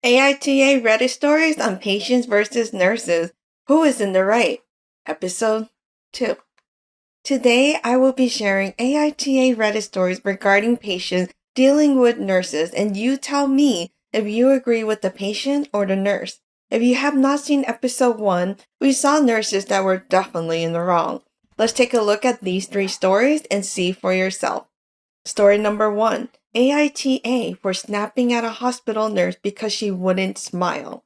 AITA Reddit stories on patients versus nurses. Who is in the right? Episode 2. Today, I will be sharing AITA Reddit stories regarding patients dealing with nurses, and you tell me if you agree with the patient or the nurse. If you have not seen episode 1, we saw nurses that were definitely in the wrong. Let's take a look at these 3 stories and see for yourself. Story number 1. AITA for snapping at a hospital nurse because she wouldn't smile.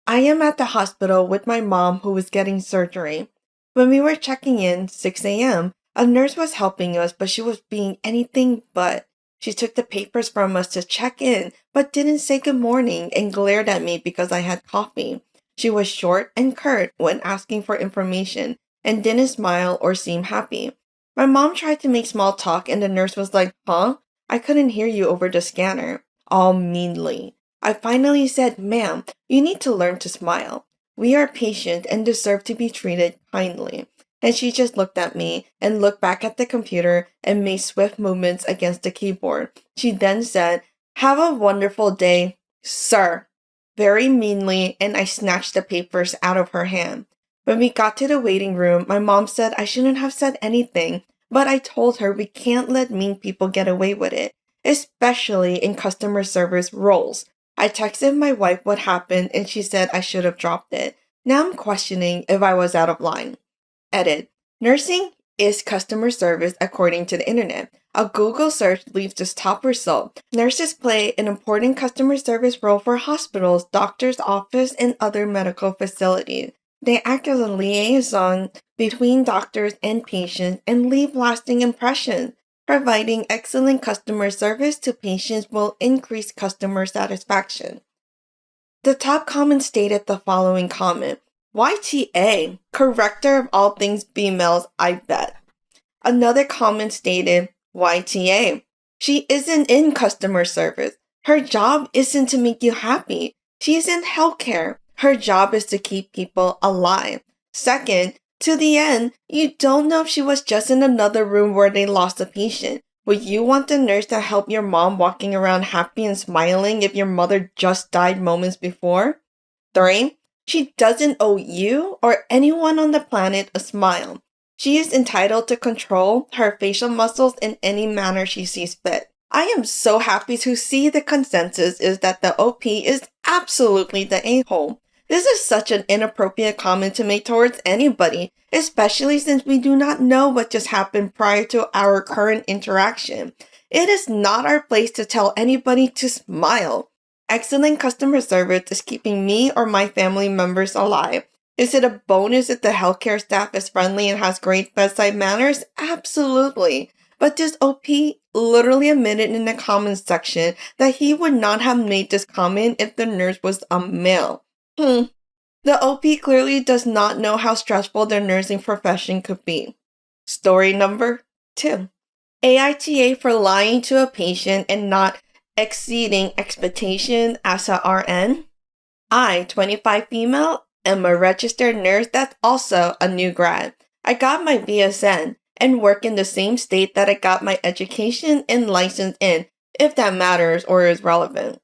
I am at the hospital with my mom who was getting surgery. When we were checking in, 6 a.m., a nurse was helping us, but she was being anything but. She took the papers from us to check in, but didn't say good morning and glared at me because I had coffee. She was short and curt when asking for information and didn't smile or seem happy. My mom tried to make small talk and the nurse was like, "Huh? I couldn't hear you over the scanner," all meanly. I finally said, "Ma'am, you need to learn to smile. We are patient and deserve to be treated kindly." And she just looked at me and looked back at the computer and made swift movements against the keyboard. She then said, "Have a wonderful day, sir," very meanly, and I snatched the papers out of her hand. When we got to the waiting room, my mom said I shouldn't have said anything, but I told her we can't let mean people get away with it, especially in customer service roles. I texted my wife what happened and she said I should have dropped it. Now I'm questioning if I was out of line. Edit. Nursing is customer service according to the internet. A Google search leaves this top result. Nurses play an important customer service role for hospitals, doctors' office, and other medical facilities. They act as a liaison between doctors and patients and leave lasting impressions. Providing excellent customer service to patients will increase customer satisfaction. The top comment stated the following comment: YTA, corrector of all things females, I bet. Another comment stated, YTA, she isn't in customer service. Her job isn't to make you happy. She's in healthcare. Her job is to keep people alive. Second, to the end, you don't know if she was just in another room where they lost a patient. Would you want the nurse to help your mom walking around happy and smiling if your mother just died moments before? 3. She doesn't owe you or anyone on the planet a smile. She is entitled to control her facial muscles in any manner she sees fit. I am so happy to see the consensus is that the OP is absolutely the a-hole. This is such an inappropriate comment to make towards anybody, especially since we do not know what just happened prior to our current interaction. It is not our place to tell anybody to smile. Excellent customer service is keeping me or my family members alive. Is it a bonus if the healthcare staff is friendly and has great bedside manners? Absolutely. But this OP literally admitted in the comments section that he would not have made this comment if the nurse was a male. The OP clearly does not know how stressful the nursing profession could be. Story number 2. AITA for lying to a patient and not exceeding expectation as a RN. I, 25 female, am a registered nurse that's also a new grad. I got my BSN and work in the same state that I got my education and license in, if that matters or is relevant.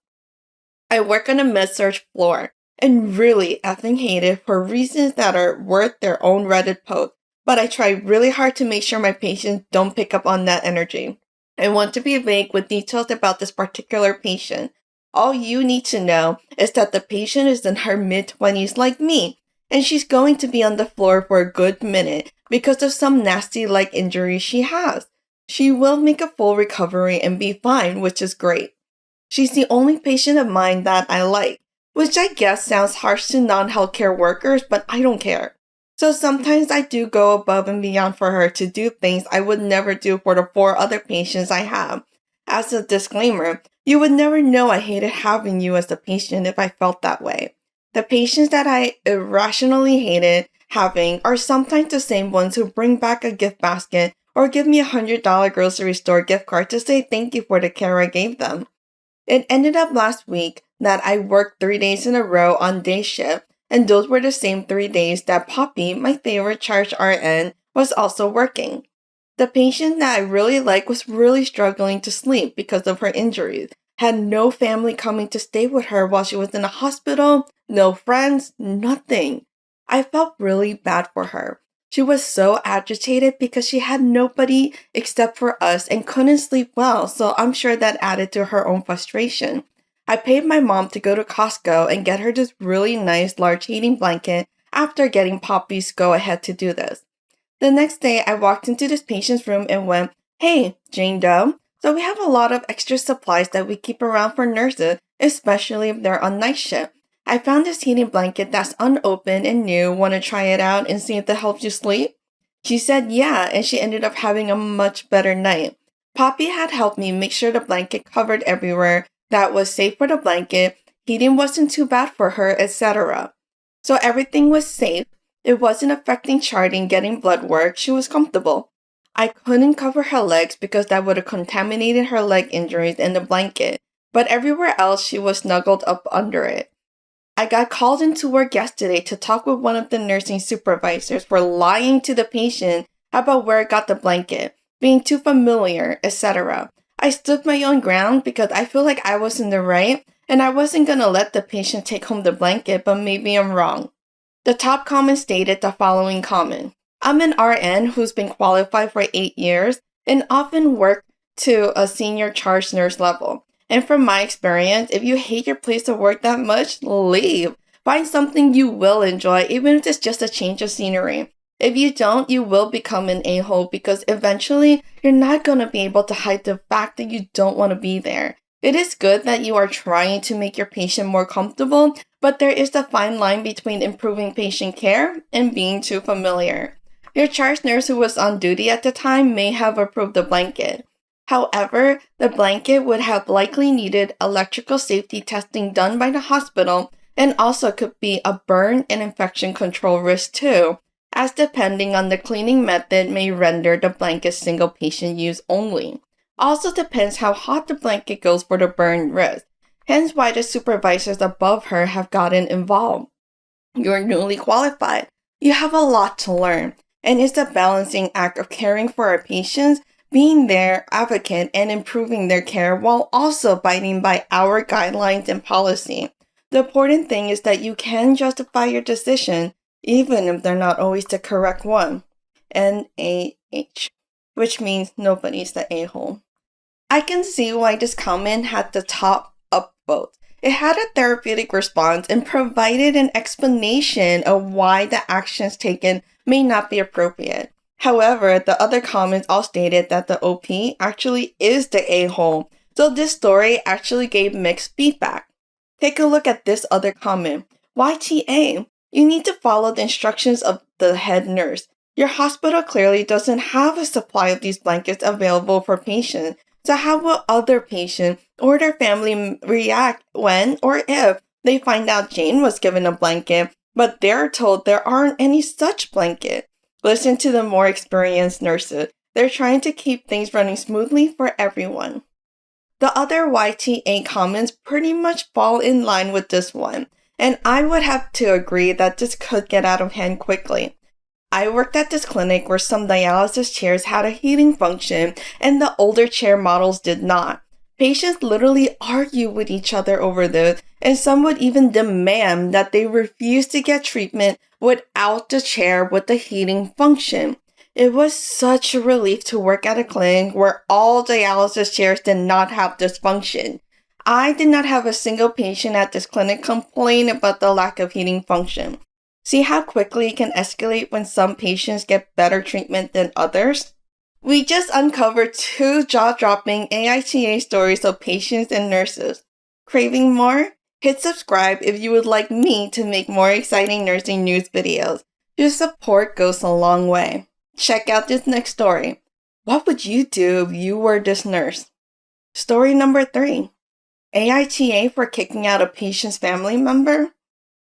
I work on a med-surg floor and really effing hate it for reasons that are worth their own Reddit post, but I try really hard to make sure my patients don't pick up on that energy. I want to be vague with details about this particular patient. All you need to know is that the patient is in her mid-20s like me, and she's going to be on the floor for a good minute because of some nasty leg injury she has. She will make a full recovery and be fine, which is great. She's the only patient of mine that I like, which I guess sounds harsh to non-healthcare workers, but I don't care. So sometimes I do go above and beyond for her to do things I would never do for the 4 other patients I have. As a disclaimer, you would never know I hated having you as a patient if I felt that way. The patients that I irrationally hated having are sometimes the same ones who bring back a gift basket or give me a $100 grocery store gift card to say thank you for the care I gave them. It ended up last week that I worked 3 days in a row on day shift, and those were the same 3 days that Poppy, my favorite charge RN, was also working. The patient that I really liked was really struggling to sleep because of her injuries, had no family coming to stay with her while she was in the hospital, no friends, nothing. I felt really bad for her. She was so agitated because she had nobody except for us and couldn't sleep well, so I'm sure that added to her own frustration. I paid my mom to go to Costco and get her this really nice large heating blanket after getting Poppy's go ahead to do this. The next day, I walked into this patient's room and went, "Hey, Jane Doe, so we have a lot of extra supplies that we keep around for nurses, especially if they're on night shift. I found this heating blanket that's unopened and new. Want to try it out and see if that helps you sleep?" She said yeah, and she ended up having a much better night. Poppy had helped me make sure the blanket covered everywhere, that was safe for the blanket, heating wasn't too bad for her, etc. So everything was safe. It wasn't affecting charting, getting blood work. She was comfortable. I couldn't cover her legs because that would have contaminated her leg injuries in the blanket, but everywhere else she was snuggled up under it. I got called into work yesterday to talk with one of the nursing supervisors for lying to the patient about where I got the blanket, being too familiar, etc. I stood my own ground because I feel like I was in the right and I wasn't going to let the patient take home the blanket, but maybe I'm wrong. The top comment stated the following comment: "I'm an RN who's been qualified for 8 years and often worked to a senior charge nurse level. And from my experience, if you hate your place of work that much, leave. Find something you will enjoy, even if it's just a change of scenery. If you don't, you will become an a-hole because eventually you're not going to be able to hide the fact that you don't want to be there. It is good that you are trying to make your patient more comfortable, but there is a fine line between improving patient care and being too familiar. Your charge nurse who was on duty at the time may have approved the blanket. However, the blanket would have likely needed electrical safety testing done by the hospital and also could be a burn and infection control risk too, as depending on the cleaning method may render the blanket single patient use only. Also depends how hot the blanket goes for the burn risk, hence why the supervisors above her have gotten involved. You're newly qualified. You have a lot to learn, and it's a balancing act of caring for our patients, being their advocate and improving their care while also abiding by our guidelines and policy. The important thing is that you can justify your decision, even if they're not always the correct one. NAH, which means nobody's the a-hole. I can see why this comment had the top upvote. It had a therapeutic response and provided an explanation of why the actions taken may not be appropriate. However, the other comments all stated that the OP actually is the a-hole, so this story actually gave mixed feedback. Take a look at this other comment. YTA, you need to follow the instructions of the head nurse. Your hospital clearly doesn't have a supply of these blankets available for patients, so how will other patients or their family react when or if they find out Jane was given a blanket, but they're told there aren't any such blanket? Listen to the more experienced nurses. They're trying to keep things running smoothly for everyone. The other YTA comments pretty much fall in line with this one, and I would have to agree that this could get out of hand quickly. I worked at this clinic where some dialysis chairs had a heating function and the older chair models did not. Patients literally argue with each other over this, and some would even demand that they refuse to get treatment without the chair with the heating function. It was such a relief to work at a clinic where all dialysis chairs did not have this function. I did not have a single patient at this clinic complain about the lack of heating function. See how quickly it can escalate when some patients get better treatment than others? We just uncovered 2 jaw-dropping AITA stories of patients and nurses. Craving more? Hit subscribe if you would like me to make more exciting nursing news videos. Your support goes a long way. Check out this next story. What would you do if you were this nurse? Story number 3. AITA for kicking out a patient's family member?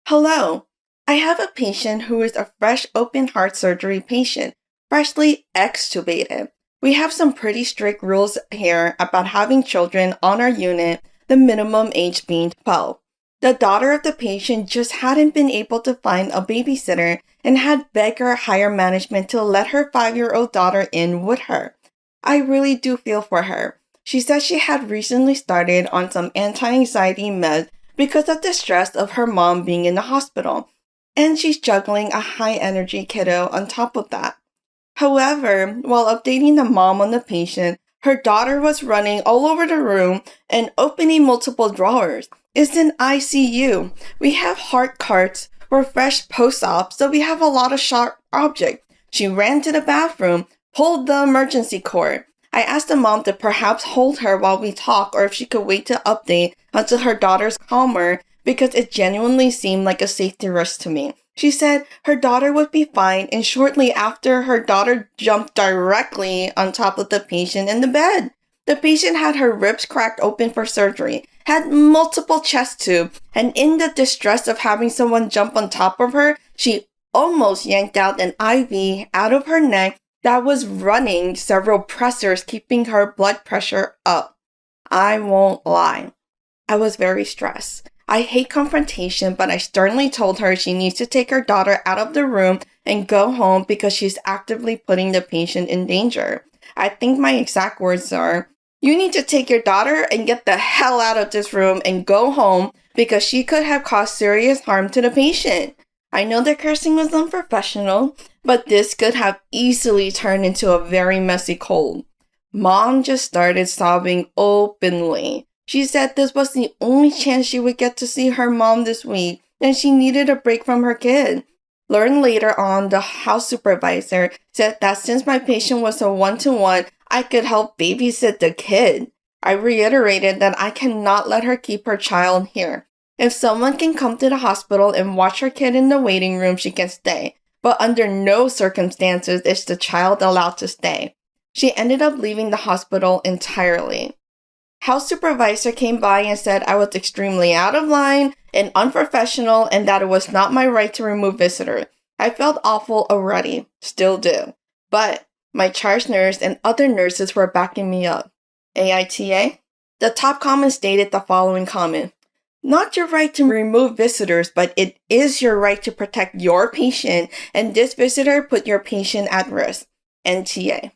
Hello. I have a patient who is a fresh open heart surgery patient, freshly extubated. We have some pretty strict rules here about having children on our unit, the minimum age being 12. The daughter of the patient just hadn't been able to find a babysitter and had begged our higher management to let her 5-year-old daughter in with her. I really do feel for her. She said she had recently started on some anti-anxiety meds because of the stress of her mom being in the hospital, and she's juggling a high-energy kiddo on top of that. However, while updating the mom on the patient, her daughter was running all over the room and opening multiple drawers. It's an ICU. We have heart carts. We're fresh post-op, so we have a lot of sharp objects. She ran to the bathroom, pulled the emergency cord. I asked the mom to perhaps hold her while we talk or if she could wait to update until her daughter's calmer because it genuinely seemed like a safety risk to me. She said her daughter would be fine, and shortly after, her daughter jumped directly on top of the patient in the bed. The patient had her ribs cracked open for surgery, had multiple chest tubes, and in the distress of having someone jump on top of her, she almost yanked out an IV out of her neck that was running several pressors, keeping her blood pressure up. I won't lie. I was very stressed. I hate confrontation, but I sternly told her she needs to take her daughter out of the room and go home because she's actively putting the patient in danger. I think my exact words are, "You need to take your daughter and get the hell out of this room and go home because she could have caused serious harm to the patient." I know the cursing was unprofessional, but this could have easily turned into a very messy cold. Mom just started sobbing openly. She said this was the only chance she would get to see her mom this week, and she needed a break from her kid. Learned later on, the house supervisor said that since my patient was a one-to-one, I could help babysit the kid. I reiterated that I cannot let her keep her child here. If someone can come to the hospital and watch her kid in the waiting room, she can stay. But under no circumstances is the child allowed to stay. She ended up leaving the hospital entirely. House supervisor came by and said I was extremely out of line and unprofessional and that it was not my right to remove visitors. I felt awful already, still do. But my charge nurse and other nurses were backing me up. AITA? The top comment stated the following comment. Not your right to remove visitors, but it is your right to protect your patient, and this visitor put your patient at risk. NTA.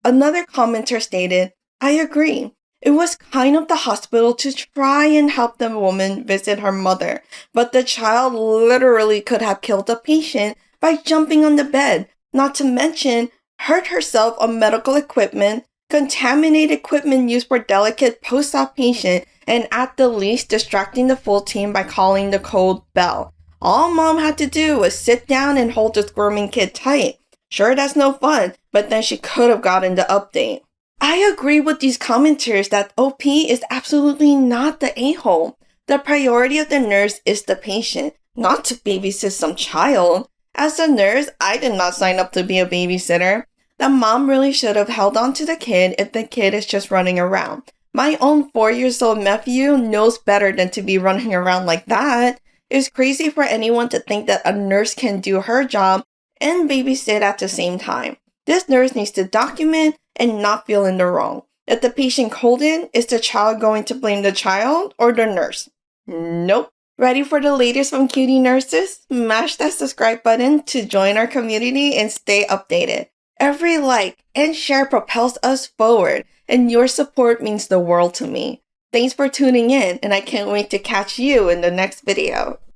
Another commenter stated, I agree. It was kind of the hospital to try and help the woman visit her mother, but the child literally could have killed the patient by jumping on the bed, not to mention hurt herself on medical equipment, contaminate equipment used for delicate post-op patient, and at the least distracting the full team by calling the cold bell. All mom had to do was sit down and hold the squirming kid tight. Sure, that's no fun, but then she could have gotten the update. I agree with these commenters that OP is absolutely not the a-hole. The priority of the nurse is the patient, not to babysit some child. As a nurse, I did not sign up to be a babysitter. The mom really should have held on to the kid if the kid is just running around. My own 4-year-old nephew knows better than to be running around like that. It's crazy for anyone to think that a nurse can do her job and babysit at the same time. This nurse needs to document and not feel in the wrong. If the patient called in, is the child going to blame the child or the nurse? Nope. Ready for the latest from Cutie Nurses? Smash that subscribe button to join our community and stay updated. Every like and share propels us forward, and your support means the world to me. Thanks for tuning in, and I can't wait to catch you in the next video.